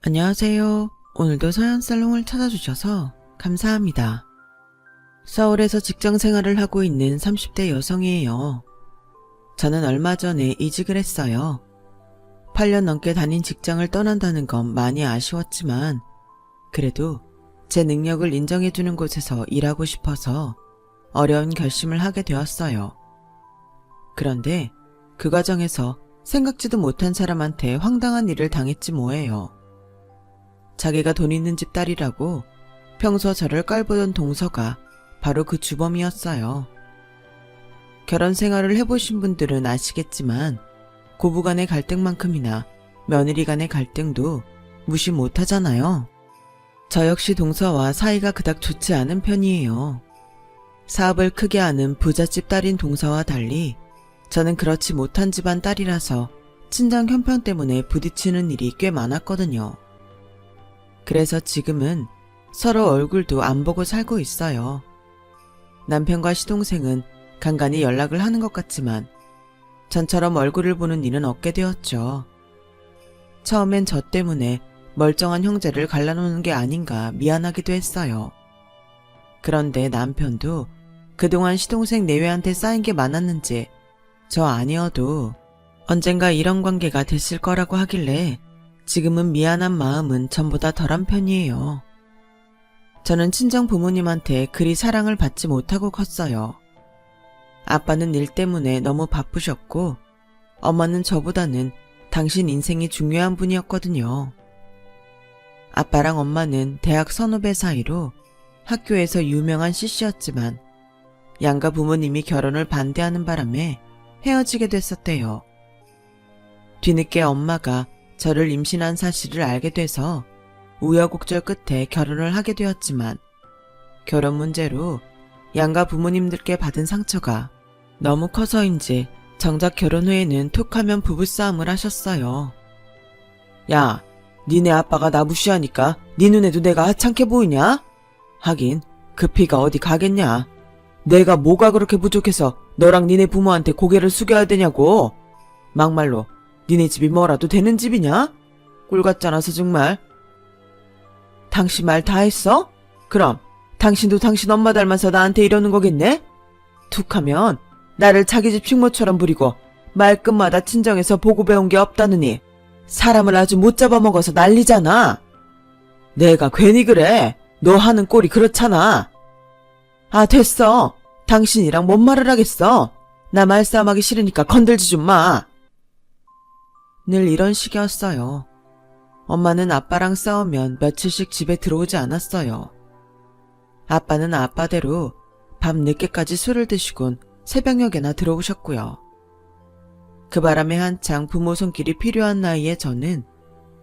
안녕하세요. 오늘도 서연살롱을 찾아주셔서 감사합니다. 서울에서 직장 생활을 하고 있는 30대 여성이에요. 저는 얼마 전에 이직을 했어요. 8년 넘게 다닌 직장을 떠난다는 건 많이 아쉬웠지만 그래도 제 능력을 인정해주는 곳에서 일하고 싶어서 어려운 결심을 하게 되었어요. 그런데 그 과정에서 생각지도 못한 사람한테 황당한 일을 당했지 뭐예요. 자기가 돈 있는 집 딸이라고 평소 저를 깔보던 동서가 바로 그 주범이었어요. 결혼 생활을 해보신 분들은 아시겠지만 고부간의 갈등만큼이나 며느리 간의 갈등도 무시 못하잖아요. 저 역시 동서와 사이가 그닥 좋지 않은 편이에요. 사업을 크게 하는 부잣집 딸인 동서와 달리 저는 그렇지 못한 집안 딸이라서 친정 형편 때문에 부딪히는 일이 꽤 많았거든요. 그래서 지금은 서로 얼굴도 안 보고 살고 있어요. 남편과 시동생은 간간히 연락을 하는 것 같지만 전처럼 얼굴을 보는 일은 없게 되었죠. 처음엔 저 때문에 멀쩡한 형제를 갈라놓는 게 아닌가 미안하기도 했어요. 그런데 남편도 그동안 시동생 내외한테 쌓인 게 많았는지 저 아니어도 언젠가 이런 관계가 됐을 거라고 하길래 지금은 미안한 마음은 전보다 덜한 편이에요. 저는 친정 부모님한테 그리 사랑을 받지 못하고 컸어요. 아빠는 일 때문에 너무 바쁘셨고 엄마는 저보다는 당신 인생이 중요한 분이었거든요. 아빠랑 엄마는 대학 선후배 사이로 학교에서 유명한 CC였지만 양가 부모님이 결혼을 반대하는 바람에 헤어지게 됐었대요. 뒤늦게 엄마가 저를 임신한 사실을 알게 돼서 우여곡절 끝에 결혼을 하게 되었지만 결혼 문제로 양가 부모님들께 받은 상처가 너무 커서인지 정작 결혼 후에는 툭하면 부부싸움을 하셨어요. 야, 니네 아빠가 나 무시하니까 니 눈에도 내가 하찮게 보이냐? 하긴 그 피가 어디 가겠냐? 내가 뭐가 그렇게 부족해서 너랑 니네 부모한테 고개를 숙여야 되냐고. 막말로 니네 집이 뭐라도 되는 집이냐? 꿀 같잖아서 정말. 당신 말 다 했어? 그럼 당신도 당신 엄마 닮아서 나한테 이러는 거겠네? 툭하면 나를 자기 집 식모처럼 부리고 말끝마다 친정에서 보고 배운 게 없다느니 사람을 아주 못 잡아먹어서 난리잖아. 내가 괜히 그래. 너 하는 꼴이 그렇잖아. 아, 됐어. 당신이랑 뭔 말을 하겠어. 나 말싸움하기 싫으니까 건들지 좀 마. 늘 이런 식이었어요. 엄마는 아빠랑 싸우면 며칠씩 집에 들어오지 않았어요. 아빠는 아빠대로 밤 늦게까지 술을 드시곤 새벽녘에나 들어오셨고요. 그 바람에 한창 부모 손길이 필요한 나이에 저는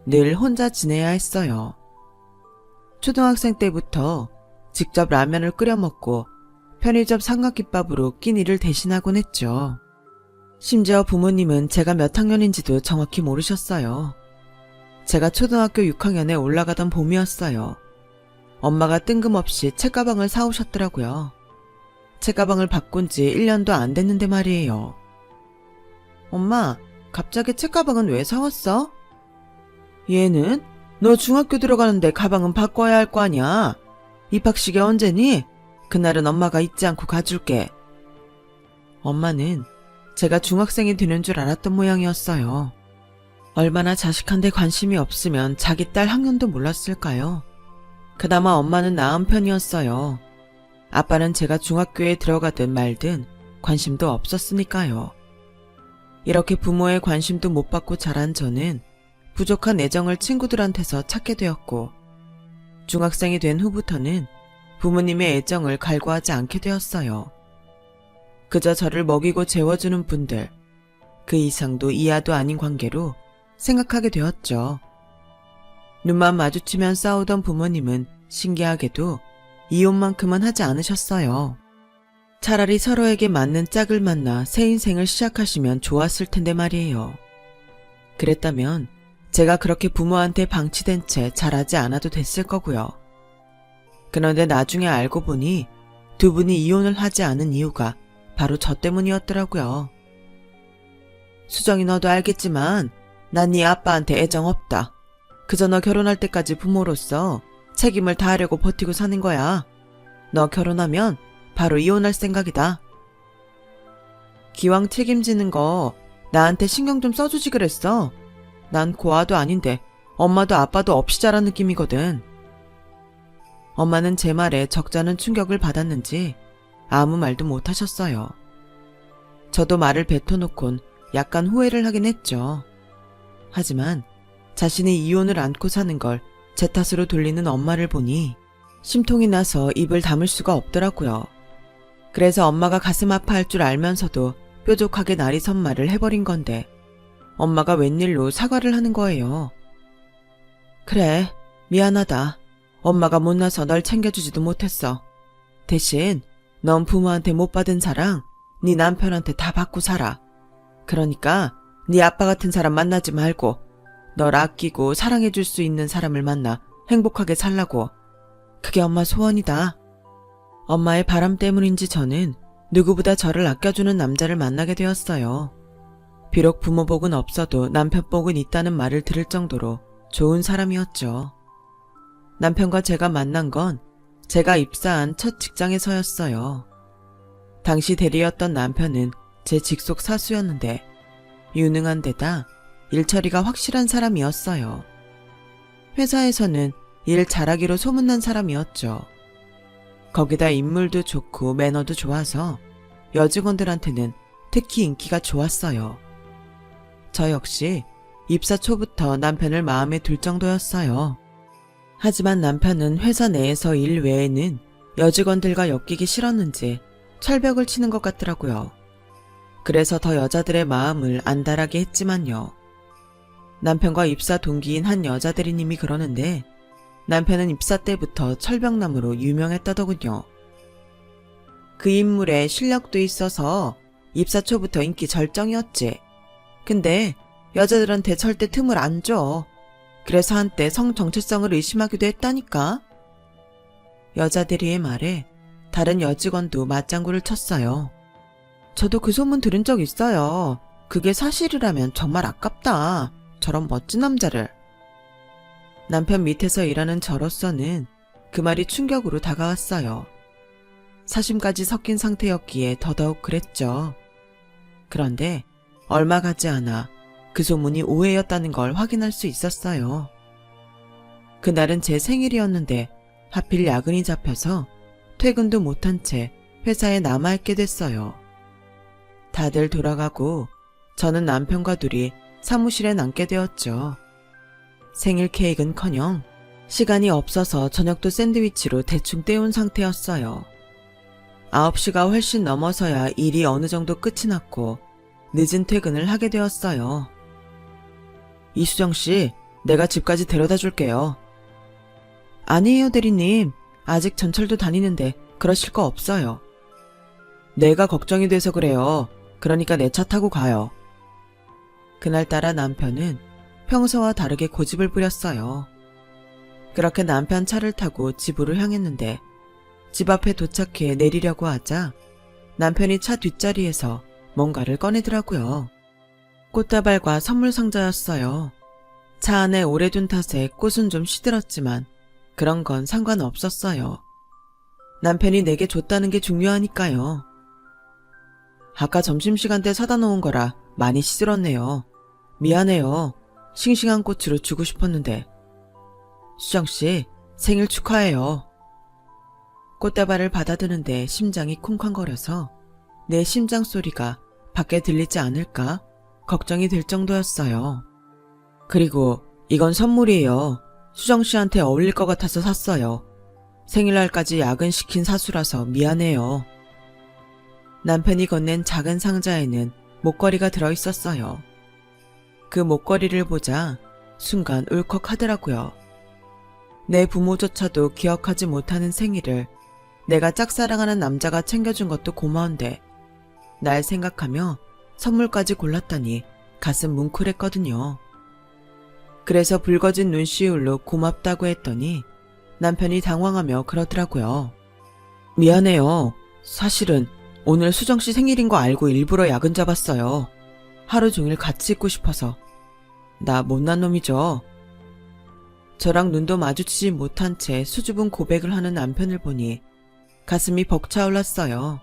늘 혼자 지내야 했어요. 초등학생 때부터 직접 라면을 끓여 먹고 편의점 삼각김밥으로 끼니를 대신하곤 했죠. 심지어 부모님은 제가 몇 학년인지도 정확히 모르셨어요. 제가 초등학교 6학년에 올라가던 봄이었어요. 엄마가 뜬금없이 책가방을 사오셨더라고요. 책가방을 바꾼 지 1년도 안 됐는데 말이에요. 엄마, 갑자기 책가방은 왜 사왔어? 얘는? 너 중학교 들어가는데 가방은 바꿔야 할 거 아니야. 입학식이 언제니? 그날은 엄마가 잊지 않고 가줄게. 엄마는 제가 중학생이 되는 줄 알았던 모양이었어요. 얼마나 자식한테 관심이 없으면 자기 딸 학년도 몰랐을까요? 그나마 엄마는 나은 편이었어요. 아빠는 제가 중학교에 들어가든 말든 관심도 없었으니까요. 이렇게 부모의 관심도 못 받고 자란 저는 부족한 애정을 친구들한테서 찾게 되었고 중학생이 된 후부터는 부모님의 애정을 갈구하지 않게 되었어요. 그저 저를 먹이고 재워주는 분들, 그 이상도 이하도 아닌 관계로 생각하게 되었죠. 눈만 마주치면 싸우던 부모님은 신기하게도 이혼만큼은 하지 않으셨어요. 차라리 서로에게 맞는 짝을 만나 새 인생을 시작하시면 좋았을 텐데 말이에요. 그랬다면 제가 그렇게 부모한테 방치된 채 자라지 않아도 됐을 거고요. 그런데 나중에 알고 보니 두 분이 이혼을 하지 않은 이유가 바로 저 때문이었더라고요. 수정이 너도 알겠지만 난 네 아빠한테 애정 없다. 그저 너 결혼할 때까지 부모로서 책임을 다하려고 버티고 사는 거야. 너 결혼하면 바로 이혼할 생각이다. 기왕 책임지는 거 나한테 신경 좀 써주지 그랬어. 난 고아도 아닌데 엄마도 아빠도 없이 자란 느낌이거든. 엄마는 제 말에 적잖은 충격을 받았는지 아무 말도 못 하셨어요. 저도 말을 뱉어놓곤 약간 후회를 하긴 했죠. 하지만 자신이 이혼을 안고 사는 걸 제 탓으로 돌리는 엄마를 보니 심통이 나서 입을 다물 수가 없더라고요. 그래서 엄마가 가슴 아파할 줄 알면서도 뾰족하게 나리선 말을 해버린 건데 엄마가 웬일로 사과를 하는 거예요. 그래, 미안하다. 엄마가 못나서 널 챙겨주지도 못했어. 대신 넌 부모한테 못 받은 사랑 네 남편한테 다 받고 살아. 그러니까 네 아빠 같은 사람 만나지 말고 널 아끼고 사랑해줄 수 있는 사람을 만나 행복하게 살라고. 그게 엄마 소원이다. 엄마의 바람 때문인지 저는 누구보다 저를 아껴주는 남자를 만나게 되었어요. 비록 부모 복은 없어도 남편 복은 있다는 말을 들을 정도로 좋은 사람이었죠. 남편과 제가 만난 건 제가 입사한 첫 직장에서였어요. 당시 대리였던 남편은 제 직속 사수였는데 유능한 데다 일처리가 확실한 사람이었어요. 회사에서는 일 잘하기로 소문난 사람이었죠. 거기다 인물도 좋고 매너도 좋아서 여직원들한테는 특히 인기가 좋았어요. 저 역시 입사 초부터 남편을 마음에 둘 정도였어요. 하지만 남편은 회사 내에서 일 외에는 여직원들과 엮이기 싫었는지 철벽을 치는 것 같더라고요. 그래서 더 여자들의 마음을 안달하게 했지만요. 남편과 입사 동기인 한 여자 대리님이 그러는데 남편은 입사 때부터 철벽남으로 유명했다더군요. 그 인물에 실력도 있어서 입사 초부터 인기 절정이었지. 근데 여자들한테 절대 틈을 안 줘. 그래서 한때 성 정체성을 의심하기도 했다니까. 여자 대리의 말에 다른 여직원도 맞장구를 쳤어요. 저도 그 소문 들은 적 있어요. 그게 사실이라면 정말 아깝다. 저런 멋진 남자를. 남편 밑에서 일하는 저로서는 그 말이 충격으로 다가왔어요. 사심까지 섞인 상태였기에 더더욱 그랬죠. 그런데 얼마 가지 않아 그 소문이 오해였다는 걸 확인할 수 있었어요. 그날은 제 생일이었는데 하필 야근이 잡혀서 퇴근도 못한 채 회사에 남아있게 됐어요. 다들 돌아가고 저는 남편과 둘이 사무실에 남게 되었죠. 생일 케이크는커녕 시간이 없어서 저녁도 샌드위치로 대충 때운 상태였어요. 9시가 훨씬 넘어서야 일이 어느 정도 끝이 났고 늦은 퇴근을 하게 되었어요. 이수정 씨, 내가 집까지 데려다 줄게요. 아니에요, 대리님. 아직 전철도 다니는데 그러실 거 없어요. 내가 걱정이 돼서 그래요. 그러니까 내 차 타고 가요. 그날따라 남편은 평소와 다르게 고집을 부렸어요. 그렇게 남편 차를 타고 집으로 향했는데 집 앞에 도착해 내리려고 하자 남편이 차 뒷자리에서 뭔가를 꺼내더라고요. 꽃다발과 선물 상자였어요. 차 안에 오래 둔 탓에 꽃은 좀 시들었지만 그런 건 상관없었어요. 남편이 내게 줬다는 게 중요하니까요. 아까 점심시간 때 사다 놓은 거라 많이 시들었네요. 미안해요. 싱싱한 꽃으로 주고 싶었는데. 수정씨, 생일 축하해요. 꽃다발을 받아드는데 심장이 쿵쾅거려서 내 심장 소리가 밖에 들리지 않을까 걱정이 될 정도였어요. 그리고 이건 선물이에요. 수정씨한테 어울릴 것 같아서 샀어요. 생일날까지 야근시킨 사수라서 미안해요. 남편이 건넨 작은 상자에는 목걸이가 들어있었어요. 그 목걸이를 보자 순간 울컥하더라고요. 내 부모조차도 기억하지 못하는 생일을 내가 짝사랑하는 남자가 챙겨준 것도 고마운데 날 생각하며 선물까지 골랐다니 가슴 뭉클했거든요. 그래서 붉어진 눈시울로 고맙다고 했더니 남편이 당황하며 그러더라고요. 미안해요. 사실은 오늘 수정씨 생일인 거 알고 일부러 야근 잡았어요. 하루 종일 같이 있고 싶어서. 나 못난 놈이죠. 저랑 눈도 마주치지 못한 채 수줍은 고백을 하는 남편을 보니 가슴이 벅차올랐어요.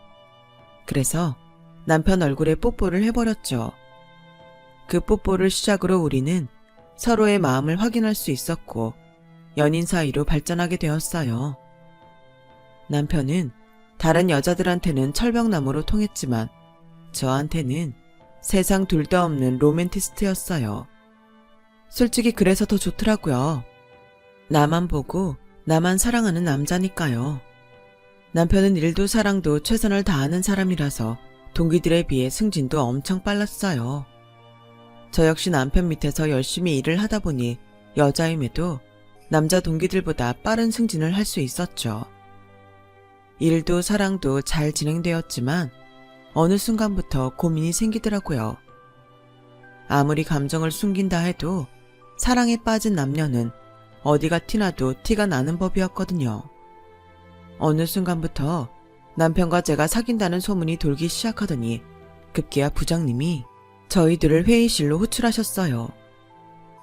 그래서 남편 얼굴에 뽀뽀를 해버렸죠. 그 뽀뽀를 시작으로 우리는 서로의 마음을 확인할 수 있었고 연인 사이로 발전하게 되었어요. 남편은 다른 여자들한테는 철벽나무로 통했지만 저한테는 세상 둘도 없는 로맨티스트였어요. 솔직히 그래서 더 좋더라고요. 나만 보고 나만 사랑하는 남자니까요. 남편은 일도 사랑도 최선을 다하는 사람이라서 동기들에 비해 승진도 엄청 빨랐어요. 저 역시 남편 밑에서 열심히 일을 하다 보니 여자임에도 남자 동기들보다 빠른 승진을 할 수 있었죠. 일도 사랑도 잘 진행되었지만 어느 순간부터 고민이 생기더라고요. 아무리 감정을 숨긴다 해도 사랑에 빠진 남녀는 어디가 티나도 티가 나는 법이었거든요. 어느 순간부터 남편과 제가 사귄다는 소문이 돌기 시작하더니 급기야 부장님이 저희들을 회의실로 호출하셨어요.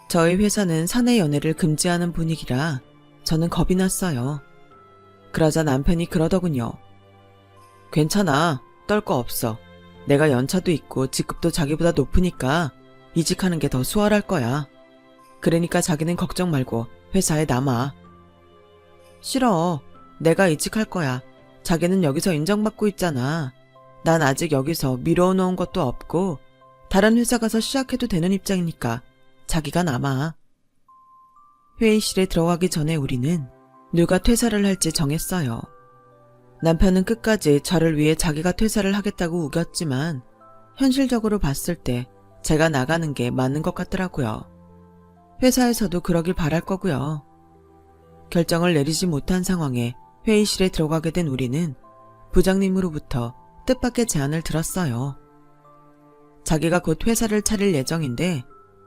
저희 회사는 사내 연애를 금지하는 분위기라 저는 겁이 났어요. 그러자 남편이 그러더군요. 괜찮아, 떨 거 없어. 내가 연차도 있고 직급도 자기보다 높으니까 이직하는 게 더 수월할 거야. 그러니까 자기는 걱정 말고 회사에 남아. 싫어. 내가 이직할 거야. 자기는 여기서 인정받고 있잖아. 난 아직 여기서 미뤄놓은 것도 없고 다른 회사 가서 시작해도 되는 입장이니까 자기가 남아. 회의실에 들어가기 전에 우리는 누가 퇴사를 할지 정했어요. 남편은 끝까지 저를 위해 자기가 퇴사를 하겠다고 우겼지만 현실적으로 봤을 때 제가 나가는 게 맞는 것 같더라고요. 회사에서도 그러길 바랄 거고요. 결정을 내리지 못한 상황에 회의실에 들어가게 된 우리는 부장님으로부터 뜻밖의 제안을 들었어요. 자기가 곧 회사를 차릴 예정인데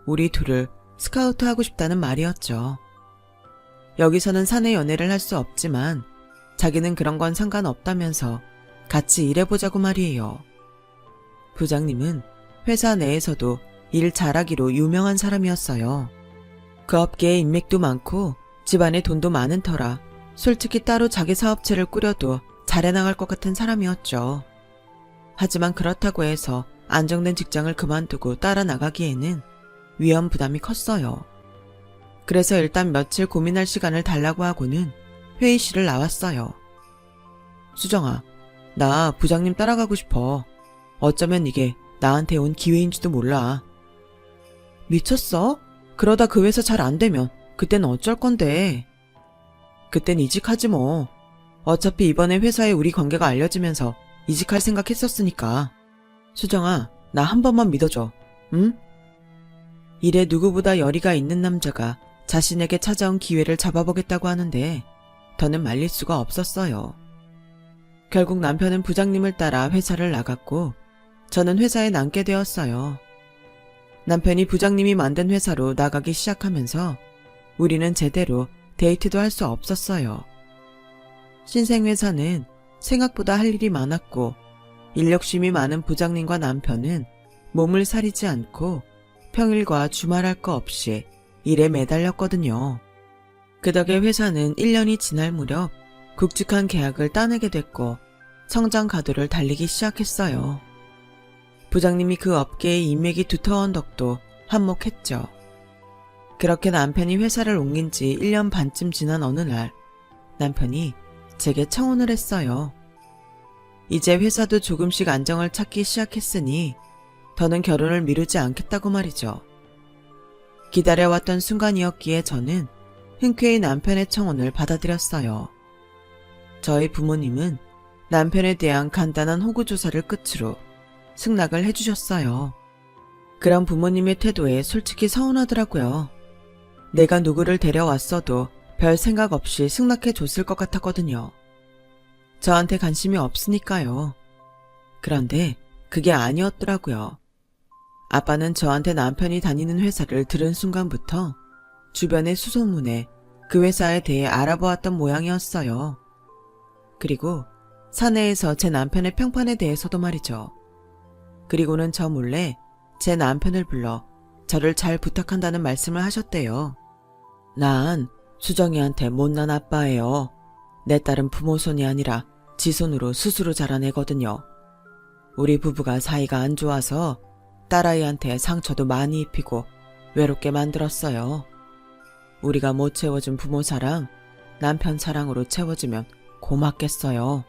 우리 둘을 스카우트하고 싶다는 말이었죠. 여기서는 사내 연애를 할 수 없지만 자기는 그런 건 상관없다면서 같이 일해보자고 말이에요. 부장님은 회사 내에서도 일 잘하기로 유명한 사람이었어요. 그 업계에 인맥도 많고 집안에 돈도 많은 터라 솔직히 따로 자기 사업체를 꾸려도 잘해나갈 것 같은 사람이었죠. 하지만 그렇다고 해서 안정된 직장을 그만두고 따라 나가기에는 위험 부담이 컸어요. 그래서 일단 며칠 고민할 시간을 달라고 하고는 회의실을 나왔어요. 수정아, 나 부장님 따라가고 싶어. 어쩌면 이게 나한테 온 기회인지도 몰라. 미쳤어? 그러다 그 회사 잘 안 되면 그땐 어쩔 건데. 그땐 이직하지 뭐. 어차피 이번에 회사에 우리 관계가 알려지면서 이직할 생각했었으니까. 수정아, 나 한 번만 믿어줘. 응? 일에 누구보다 열의가 있는 남자가 자신에게 찾아온 기회를 잡아보겠다고 하는데 더는 말릴 수가 없었어요. 결국 남편은 부장님을 따라 회사를 나갔고 저는 회사에 남게 되었어요. 남편이 부장님이 만든 회사로 나가기 시작하면서 우리는 제대로 데이트도 할 수 없었어요. 신생회사는 생각보다 할 일이 많았고 인력심이 많은 부장님과 남편은 몸을 사리지 않고 평일과 주말할 거 없이 일에 매달렸거든요. 그 덕에 회사는 1년이 지날 무렵 굵직한 계약을 따내게 됐고 성장 가도를 달리기 시작했어요. 부장님이 그 업계에 인맥이 두터운 덕도 한몫했죠. 그렇게 남편이 회사를 옮긴 지 1년 반쯤 지난 어느 날 남편이 제게 청혼을 했어요. 이제 회사도 조금씩 안정을 찾기 시작했으니 더는 결혼을 미루지 않겠다고 말이죠. 기다려왔던 순간이었기에 저는 흔쾌히 남편의 청혼을 받아들였어요. 저희 부모님은 남편에 대한 간단한 호구조사를 끝으로 승낙을 해주셨어요. 그런 부모님의 태도에 솔직히 서운하더라고요. 내가 누구를 데려왔어도 별 생각 없이 승낙해줬을 것 같았거든요. 저한테 관심이 없으니까요. 그런데 그게 아니었더라고요. 아빠는 저한테 남편이 다니는 회사를 들은 순간부터 주변의 수소문에 그 회사에 대해 알아보았던 모양이었어요. 그리고 사내에서 제 남편의 평판에 대해서도 말이죠. 그리고는 저 몰래 제 남편을 불러 저를 잘 부탁한다는 말씀을 하셨대요. 난 수정이한테 못난 아빠예요. 내 딸은 부모 손이 아니라 지 손으로 스스로 자라내거든요. 우리 부부가 사이가 안 좋아서 딸아이한테 상처도 많이 입히고 외롭게 만들었어요. 우리가 못 채워준 부모 사랑, 남편 사랑으로 채워지면 고맙겠어요.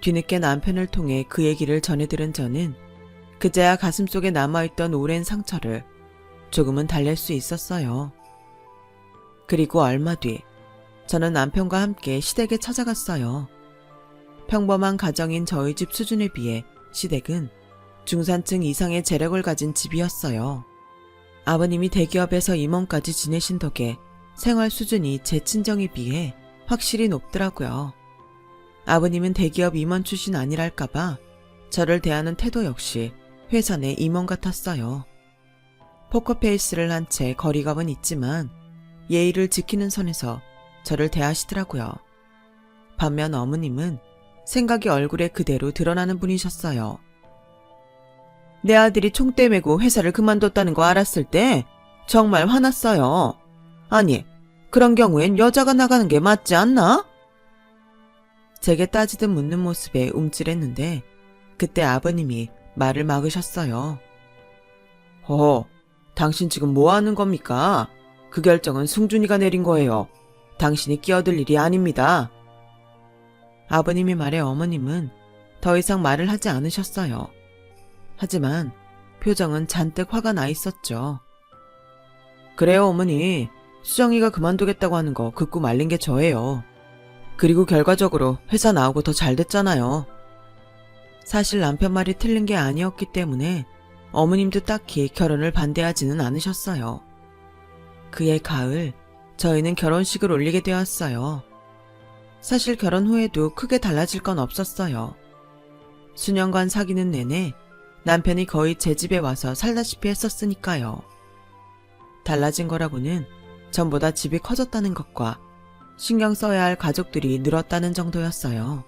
뒤늦게 남편을 통해 그 얘기를 전해들은 저는 그제야 가슴속에 남아있던 오랜 상처를 조금은 달랠 수 있었어요. 그리고 얼마 뒤 저는 남편과 함께 시댁에 찾아갔어요. 평범한 가정인 저희 집 수준에 비해 시댁은 중산층 이상의 재력을 가진 집이었어요. 아버님이 대기업에서 임원까지 지내신 덕에 생활 수준이 제 친정에 비해 확실히 높더라고요. 아버님은 대기업 임원 출신 아니랄까봐 저를 대하는 태도 역시 회사 내 임원 같았어요. 포커페이스를 한 채 거리감은 있지만 예의를 지키는 선에서 저를 대하시더라고요. 반면 어머님은 생각이 얼굴에 그대로 드러나는 분이셨어요. 내 아들이 총대 메고 회사를 그만뒀다는 거 알았을 때 정말 화났어요. 아니, 그런 경우엔 여자가 나가는 게 맞지 않나? 제게 따지듯 묻는 모습에 움찔했는데 그때 아버님이 말을 막으셨어요. 당신 지금 뭐 하는 겁니까? 그 결정은 승준이가 내린 거예요. 당신이 끼어들 일이 아닙니다. 아버님의 말에 어머님은 더 이상 말을 하지 않으셨어요. 하지만 표정은 잔뜩 화가 나 있었죠. 그래요, 어머니. 수정이가 그만두겠다고 하는 거 듣고 말린 게 저예요. 그리고 결과적으로 회사 나오고 더 잘 됐잖아요. 사실 남편 말이 틀린 게 아니었기 때문에 어머님도 딱히 결혼을 반대하지는 않으셨어요. 그해 가을, 저희는 결혼식을 올리게 되었어요. 사실 결혼 후에도 크게 달라질 건 없었어요. 수년간 사귀는 내내 남편이 거의 제 집에 와서 살다시피 했었으니까요. 달라진 거라고는 전보다 집이 커졌다는 것과 신경 써야 할 가족들이 늘었다는 정도였어요.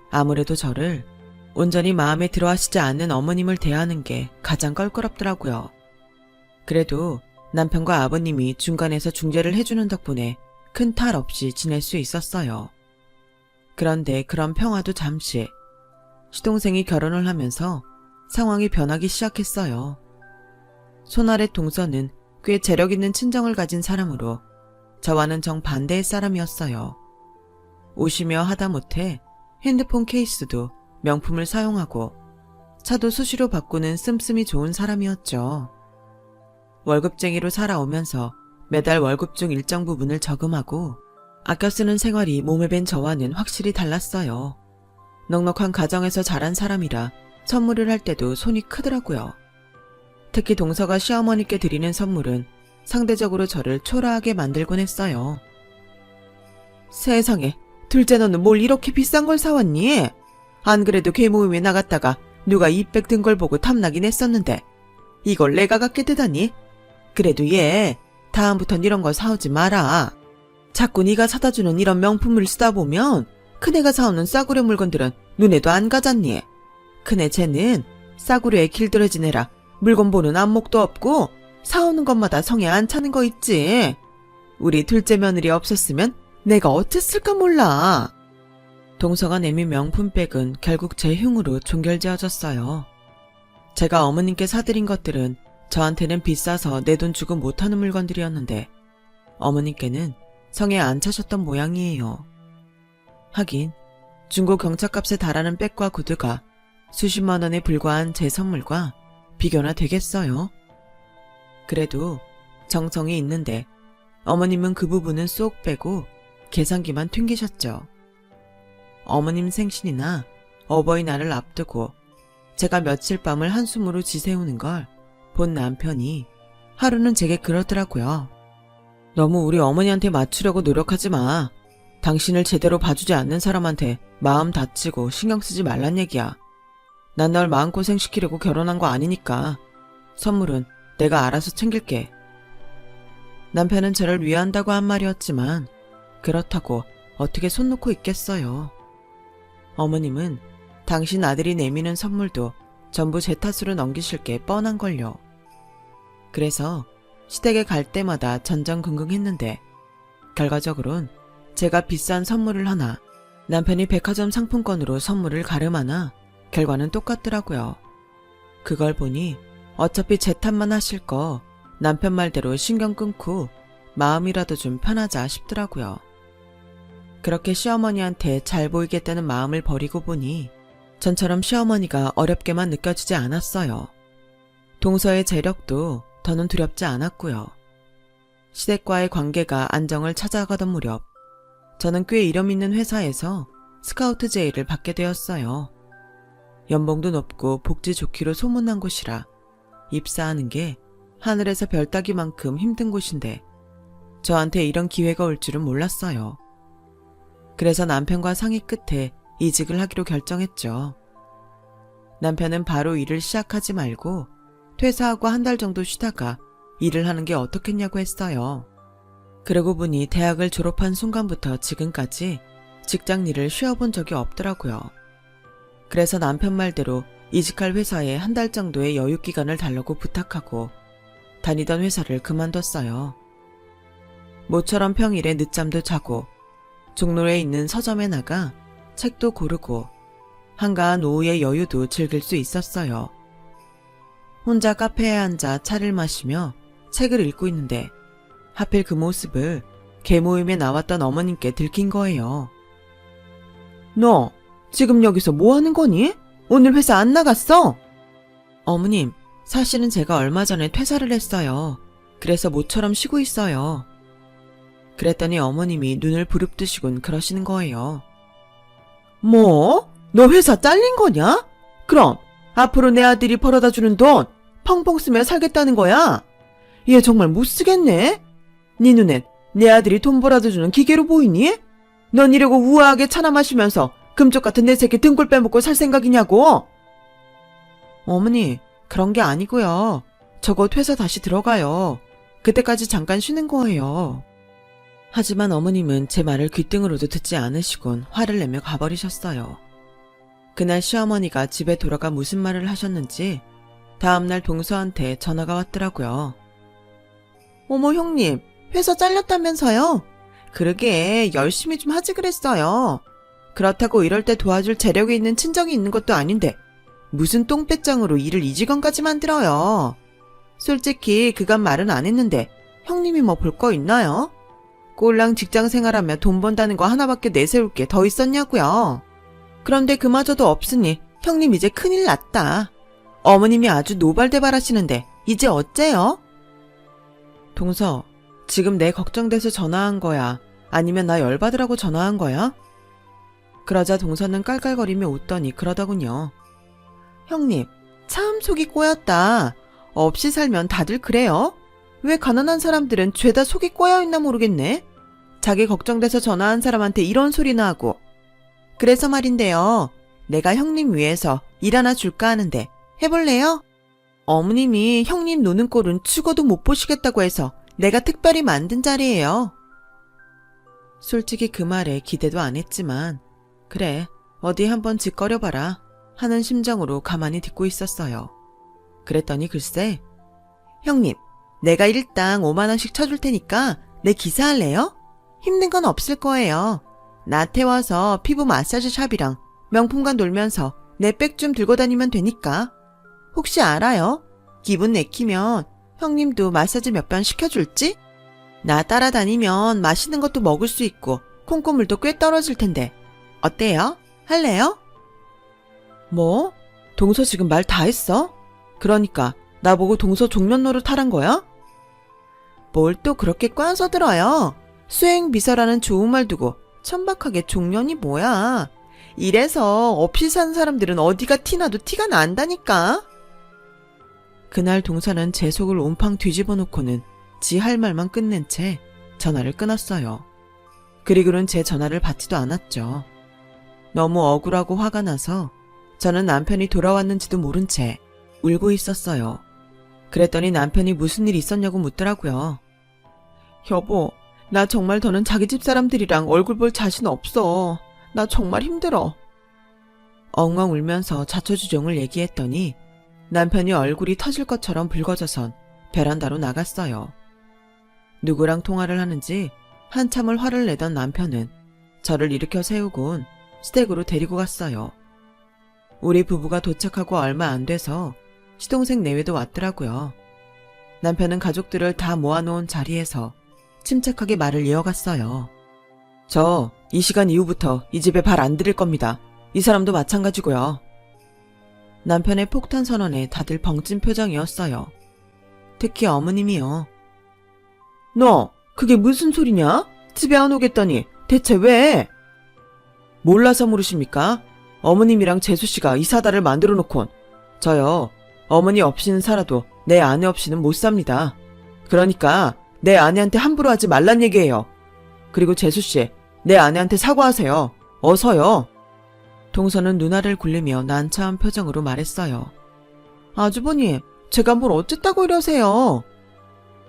아무래도 저를 온전히 마음에 들어 하시지 않는 어머님을 대하는 게 가장 껄끄럽더라고요. 그래도 남편과 아버님이 중간에서 중재를 해주는 덕분에 큰 탈 없이 지낼 수 있었어요. 그런데 그런 평화도 잠시, 시동생이 결혼을 하면서 상황이 변하기 시작했어요. 손아래 동서는 꽤 재력 있는 친정을 가진 사람으로 저와는 정반대의 사람이었어요. 옷이며 하다못해 핸드폰 케이스도 명품을 사용하고 차도 수시로 바꾸는 씀씀이 좋은 사람이었죠. 월급쟁이로 살아오면서 매달 월급 중 일정 부분을 저금하고 아껴 쓰는 생활이 몸에 밴 저와는 확실히 달랐어요. 넉넉한 가정에서 자란 사람이라 선물을 할 때도 손이 크더라고요. 특히 동서가 시어머니께 드리는 선물은 상대적으로 저를 초라하게 만들곤 했어요. 세상에, 둘째 너는 뭘 이렇게 비싼 걸 사왔니? 안 그래도 괴모임에 나갔다가 누가 200 든 걸 보고 탐나긴 했었는데 이걸 내가 갖게 되다니? 그래도 얘 다음부턴 이런 거 사오지 마라. 자꾸 네가 사다주는 이런 명품을 쓰다 보면 큰애가 사오는 싸구려 물건들은 눈에도 안 가잖니. 큰애 쟤는 싸구려에 길들여진 애라 물건 보는 안목도 없고 사오는 것마다 성에 안 차는 거 있지. 우리 둘째 며느리 없었으면 내가 어땠을까 몰라. 동서가 내민 명품백은 결국 제 흉으로 종결지어졌어요. 제가 어머님께 사드린 것들은 저한테는 비싸서 내 돈 주고 못하는 물건들이었는데 어머님께는 성에 안 차셨던 모양이에요. 하긴 중고 경차값에 달하는 백과 구두가 수십만 원에 불과한 제 선물과 비교나 되겠어요? 그래도 정성이 있는데 어머님은 그 부분은 쏙 빼고 계산기만 튕기셨죠. 어머님 생신이나 어버이날을 앞두고 제가 며칠 밤을 한숨으로 지새우는 걸 본 남편이 하루는 제게 그러더라고요. 너무 우리 어머니한테 맞추려고 노력하지 마. 당신을 제대로 봐주지 않는 사람한테 마음 다치고 신경 쓰지 말란 얘기야. 난 널 마음고생시키려고 결혼한 거 아니니까 선물은 내가 알아서 챙길게. 남편은 저를 위한다고 한 말이었지만 그렇다고 어떻게 손 놓고 있겠어요. 어머님은 당신 아들이 내미는 선물도 전부 제 탓으로 넘기실 게 뻔한걸요. 그래서 시댁에 갈 때마다 전전긍긍했는데 결과적으론 제가 비싼 선물을 하나, 남편이 백화점 상품권으로 선물을 가름하나 결과는 똑같더라고요. 그걸 보니 어차피 제 탓만 하실 거 남편 말대로 신경 끊고 마음이라도 좀 편하자 싶더라고요. 그렇게 시어머니한테 잘 보이겠다는 마음을 버리고 보니 전처럼 시어머니가 어렵게만 느껴지지 않았어요. 동서의 재력도 더는 두렵지 않았고요. 시댁과의 관계가 안정을 찾아가던 무렵 저는 꽤 이름 있는 회사에서 스카우트 제의를 받게 되었어요. 연봉도 높고 복지 좋기로 소문난 곳이라 입사하는 게 하늘에서 별 따기만큼 힘든 곳인데 저한테 이런 기회가 올 줄은 몰랐어요. 그래서 남편과 상의 끝에 이직을 하기로 결정했죠. 남편은 바로 일을 시작하지 말고 퇴사하고 한 달 정도 쉬다가 일을 하는 게 어떻겠냐고 했어요. 그러고 보니 대학을 졸업한 순간부터 지금까지 직장 일을 쉬어본 적이 없더라고요. 그래서 남편 말대로 이직할 회사에 한 달 정도의 여유 기간을 달라고 부탁하고 다니던 회사를 그만뒀어요. 모처럼 평일에 늦잠도 자고 종로에 있는 서점에 나가 책도 고르고 한가한 오후의 여유도 즐길 수 있었어요. 혼자 카페에 앉아 차를 마시며 책을 읽고 있는데 하필 그 모습을 개모임에 나왔던 어머님께 들킨 거예요. 너 지금 여기서 뭐 하는 거니? 오늘 회사 안 나갔어? 어머님, 사실은 제가 얼마 전에 퇴사를 했어요. 그래서 모처럼 쉬고 있어요. 그랬더니 어머님이 눈을 부릅뜨시곤 그러시는 거예요. 뭐? 너 회사 잘린 거냐? 그럼 앞으로 내 아들이 벌어다 주는 돈 펑펑 쓰며 살겠다는 거야? 얘 정말 못 쓰겠네? 네 눈엔 내 아들이 돈 벌어다 주는 기계로 보이니? 넌 이러고 우아하게 차나 마시면서 금쪽 같은 내 새끼 등골 빼먹고 살 생각이냐고? 어머니, 그런 게 아니고요. 저 곧 회사 다시 들어가요. 그때까지 잠깐 쉬는 거예요. 하지만 어머님은 제 말을 귓등으로도 듣지 않으시곤 화를 내며 가버리셨어요. 그날 시어머니가 집에 돌아가 무슨 말을 하셨는지 다음날 동서한테 전화가 왔더라고요. 어머 형님, 회사 잘렸다면서요? 그러게 열심히 좀 하지 그랬어요. 그렇다고 이럴 때 도와줄 재력이 있는 친정이 있는 것도 아닌데 무슨 똥배짱으로 일을 이 직원까지 만들어요. 솔직히 그간 말은 안 했는데 형님이 뭐 볼 거 있나요? 꼴랑 직장 생활하며 돈 번다는 거 하나밖에 내세울 게 더 있었냐고요. 그런데 그마저도 없으니 형님 이제 큰일 났다. 어머님이 아주 노발대발하시는데 이제 어째요? 동서, 지금 내 걱정돼서 전화한 거야? 아니면 나 열받으라고 전화한 거야? 그러자 동서는 깔깔거리며 웃더니 그러더군요. 형님, 참 속이 꼬였다. 없이 살면 다들 그래요? 왜 가난한 사람들은 죄다 속이 꼬여있나 모르겠네. 자기 걱정돼서 전화한 사람한테 이런 소리나 하고. 그래서 말인데요. 내가 형님 위해서 일 하나 줄까 하는데 해볼래요? 어머님이 형님 노는 꼴은 죽어도 못 보시겠다고 해서 내가 특별히 만든 자리예요. 솔직히 그 말에 기대도 안 했지만 그래, 어디 한번 짓거려봐라 하는 심정으로 가만히 듣고 있었어요. 그랬더니 글쎄, 형님, 내가 일당 5만 원씩 쳐줄 테니까 내 기사할래요? 힘든 건 없을 거예요. 나 태워서 피부 마사지 샵이랑 명품관 놀면서 내 백 좀 들고 다니면 되니까. 혹시 알아요? 기분 내키면 형님도 마사지 몇 번 시켜줄지? 나 따라다니면 맛있는 것도 먹을 수 있고 콩고물도 꽤 떨어질 텐데 어때요? 할래요? 뭐? 동서 지금 말 다 했어? 그러니까 나보고 동서 종면 노릇하란 거야? 뭘 또 그렇게 꽈서 들어요? 수행비서라는 좋은 말 두고 천박하게 종년이 뭐야. 이래서 없이 산 사람들은 어디가 티나도 티가 난다니까. 그날 동서는 제 속을 온팡 뒤집어 놓고는 지 할 말만 끝낸 채 전화를 끊었어요. 그리고는 제 전화를 받지도 않았죠. 너무 억울하고 화가 나서 저는 남편이 돌아왔는지도 모른 채 울고 있었어요. 그랬더니 남편이 무슨 일 있었냐고 묻더라고요. 여보, 나 정말 더는 자기 집 사람들이랑 얼굴 볼 자신 없어. 나 정말 힘들어. 엉엉 울면서 자초지종을 얘기했더니 남편이 얼굴이 터질 것처럼 붉어져선 베란다로 나갔어요. 누구랑 통화를 하는지 한참을 화를 내던 남편은 저를 일으켜 세우곤 시댁으로 데리고 갔어요. 우리 부부가 도착하고 얼마 안 돼서 시동생 내외도 왔더라고요. 남편은 가족들을 다 모아놓은 자리에서 침착하게 말을 이어갔어요. 저 이 시간 이후부터 이 집에 발 안 들일 겁니다. 이 사람도 마찬가지고요. 남편의 폭탄 선언에 다들 벙찐 표정이었어요. 특히 어머님이요. 너 그게 무슨 소리냐? 집에 안 오겠다니 대체 왜? 몰라서 물으십니까? 어머님이랑 재수씨가 이 사달을 만들어 놓곤 저요 어머니 없이는 살아도 내 아내 없이는 못 삽니다. 그러니까 내 아내한테 함부로 하지 말란 얘기예요. 그리고 재수씨 내 아내한테 사과하세요. 어서요. 동서는 누나를 굴리며 난처한 표정으로 말했어요. 아주버님 제가 뭘 어쨌다고 이러세요.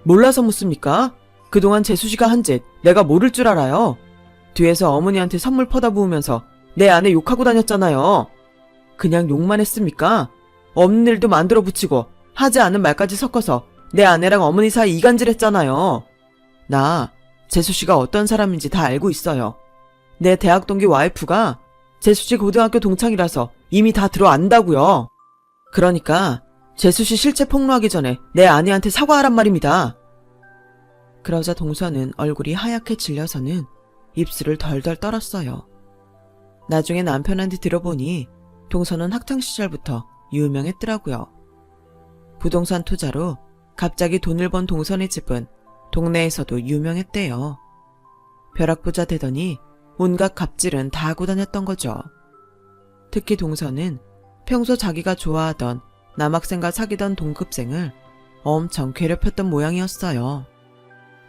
몰라서 묻습니까? 그동안 재수씨가 한 짓 내가 모를 줄 알아요. 뒤에서 어머니한테 선물 퍼다 부으면서 내 아내 욕하고 다녔잖아요. 그냥 욕만 했습니까? 없는 일도 만들어 붙이고 하지 않은 말까지 섞어서 내 아내랑 어머니 사이 이간질했잖아요. 나 재수씨가 어떤 사람인지 다 알고 있어요. 내 대학 동기 와이프가 재수씨 고등학교 동창이라서 이미 다 들어안다고요. 그러니까 재수씨 실체 폭로하기 전에 내 아내한테 사과하란 말입니다. 그러자 동서는 얼굴이 하얗게 질려서는 입술을 덜덜 떨었어요. 나중에 남편한테 들어보니 동서는 학창시절부터 유명했더라고요. 부동산 투자로 갑자기 돈을 번 동선의 집은 동네에서도 유명했대요. 벼락부자 되더니 온갖 갑질은 다 하고 다녔던 거죠. 특히 동서는 평소 자기가 좋아하던 남학생과 사귀던 동급생을 엄청 괴롭혔던 모양이었어요.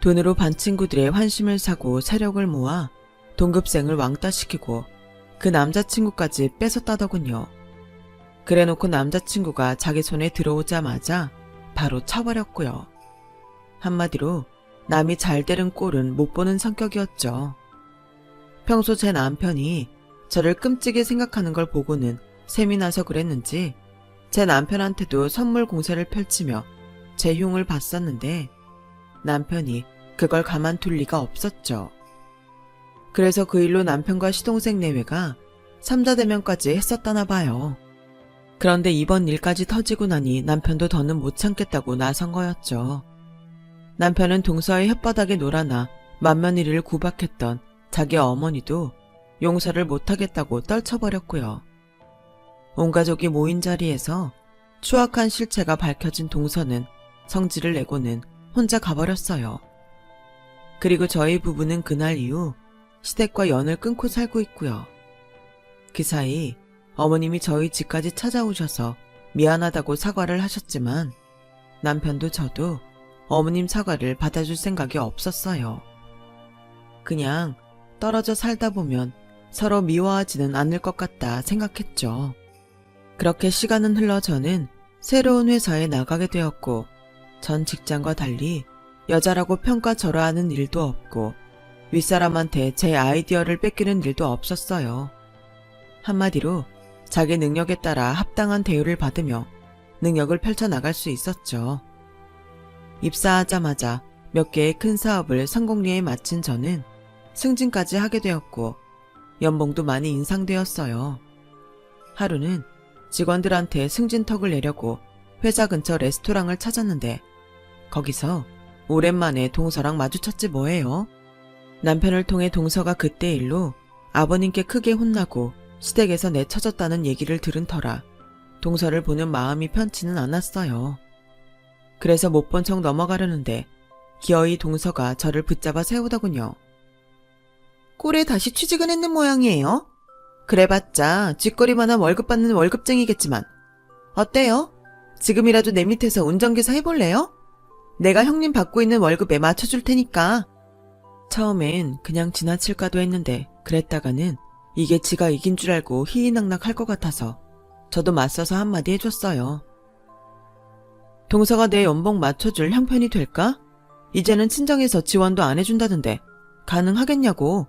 돈으로 반 친구들의 환심을 사고 세력을 모아 동급생을 왕따시키고 그 남자친구까지 뺏었다더군요. 그래놓고 남자친구가 자기 손에 들어오자마자 바로 쳐버렸고요. 한마디로 남이 잘 되는 꼴은 못 보는 성격이었죠. 평소 제 남편이 저를 끔찍이 생각하는 걸 보고는 셈이 나서 그랬는지 제 남편한테도 선물 공세를 펼치며 제 흉을 봤었는데 남편이 그걸 가만둘 리가 없었죠. 그래서 그 일로 남편과 시동생 내외가 삼자대면까지 했었다나 봐요. 그런데 이번 일까지 터지고 나니 남편도 더는 못 참겠다고 나선 거였죠. 남편은 동서의 혓바닥에 놀아나 맏며느리를 구박했던 자기 어머니도 용서를 못하겠다고 떨쳐버렸고요. 온 가족이 모인 자리에서 추악한 실체가 밝혀진 동서는 성질을 내고는 혼자 가버렸어요. 그리고 저희 부부는 그날 이후 시댁과 연을 끊고 살고 있고요. 그 사이 어머님이 저희 집까지 찾아오셔서 미안하다고 사과를 하셨지만 남편도 저도 어머님 사과를 받아줄 생각이 없었어요. 그냥 떨어져 살다 보면 서로 미워하지는 않을 것 같다 생각했죠. 그렇게 시간은 흘러 저는 새로운 회사에 나가게 되었고 전 직장과 달리 여자라고 평가절하하는 일도 없고 윗사람한테 제 아이디어를 뺏기는 일도 없었어요. 한마디로 자기 능력에 따라 합당한 대우를 받으며 능력을 펼쳐나갈 수 있었죠. 입사하자마자 몇 개의 큰 사업을 성공리에 마친 저는 승진까지 하게 되었고 연봉도 많이 인상되었어요. 하루는 직원들한테 승진턱을 내려고 회사 근처 레스토랑을 찾았는데 거기서 오랜만에 동서랑 마주쳤지 뭐예요. 남편을 통해 동서가 그때 일로 아버님께 크게 혼나고 시댁에서 내쳐졌다는 얘기를 들은 터라 동서를 보는 마음이 편치는 않았어요. 그래서 못 본 척 넘어가려는데 기어이 동서가 저를 붙잡아 세우더군요. 꼴에 다시 취직은 했는 모양이에요. 그래봤자 쥐꼬리만한 월급 받는 월급쟁이겠지만 어때요? 지금이라도 내 밑에서 운전기사 해볼래요? 내가 형님 받고 있는 월급에 맞춰줄 테니까. 처음엔 그냥 지나칠까도 했는데 그랬다가는 이게 지가 이긴 줄 알고 희희낙낙 할 것 같아서 저도 맞서서 한마디 해줬어요. 동서가 내 연봉 맞춰줄 형편이 될까? 이제는 친정에서 지원도 안 해준다던데 가능하겠냐고.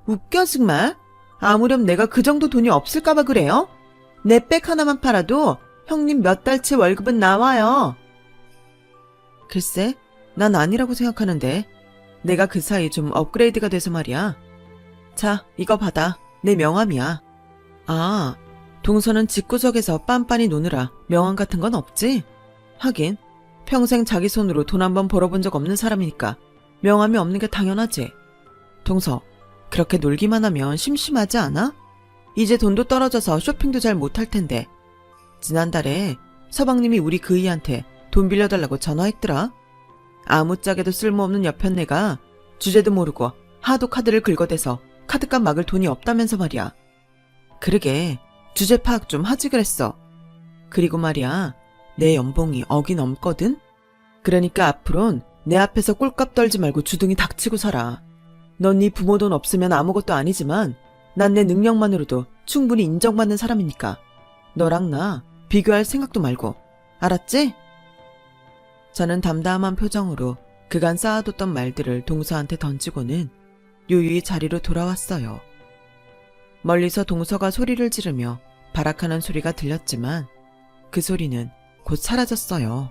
웃겨 정말. 아무렴 내가 그 정도 돈이 없을까봐 그래요? 내 백 하나만 팔아도 형님 몇 달치 월급은 나와요. 글쎄, 난 아니라고 생각하는데. 내가 그 사이 좀 업그레이드가 돼서 말이야. 자, 이거 받아. 내 명함이야. 아, 동서는 집구석에서 빤빤히 노느라 명함 같은 건 없지? 하긴 평생 자기 손으로 돈 한 번 벌어본 적 없는 사람이니까 명함이 없는 게 당연하지. 동서, 그렇게 놀기만 하면 심심하지 않아? 이제 돈도 떨어져서 쇼핑도 잘 못할 텐데. 지난달에 서방님이 우리 그이한테 돈 빌려달라고 전화했더라. 아무짝에도 쓸모없는 여편네가 주제도 모르고 하도 카드를 긁어대서 카드값 막을 돈이 없다면서 말이야. 그러게 주제 파악 좀 하지 그랬어. 그리고 말이야, 내 연봉이 억이 넘거든? 그러니까 앞으론 내 앞에서 꼴값 떨지 말고 주둥이 닥치고 살아. 넌 네 부모 돈 없으면 아무것도 아니지만 난 내 능력만으로도 충분히 인정받는 사람이니까 너랑 나 비교할 생각도 말고. 알았지? 저는 담담한 표정으로 그간 쌓아뒀던 말들을 동서한테 던지고는 유유히 자리로 돌아왔어요. 멀리서 동서가 소리를 지르며 발악하는 소리가 들렸지만 그 소리는 곧 사라졌어요.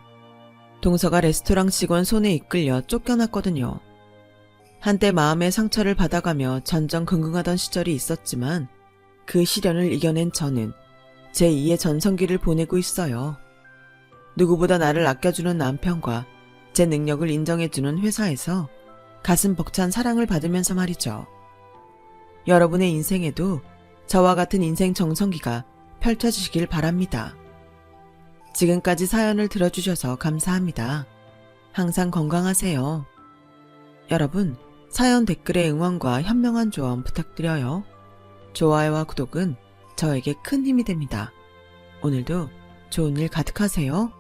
동서가 레스토랑 직원 손에 이끌려 쫓겨났거든요. 한때 마음의 상처를 받아가며 전전긍긍하던 시절이 있었지만 그 시련을 이겨낸 저는 제2의 전성기를 보내고 있어요. 누구보다 나를 아껴주는 남편과 제 능력을 인정해주는 회사에서 가슴 벅찬 사랑을 받으면서 말이죠. 여러분의 인생에도 저와 같은 인생 정성기가 펼쳐지시길 바랍니다. 지금까지 사연을 들어주셔서 감사합니다. 항상 건강하세요. 여러분, 사연 댓글에 응원과 현명한 조언 부탁드려요. 좋아요와 구독은 저에게 큰 힘이 됩니다. 오늘도 좋은 일 가득하세요.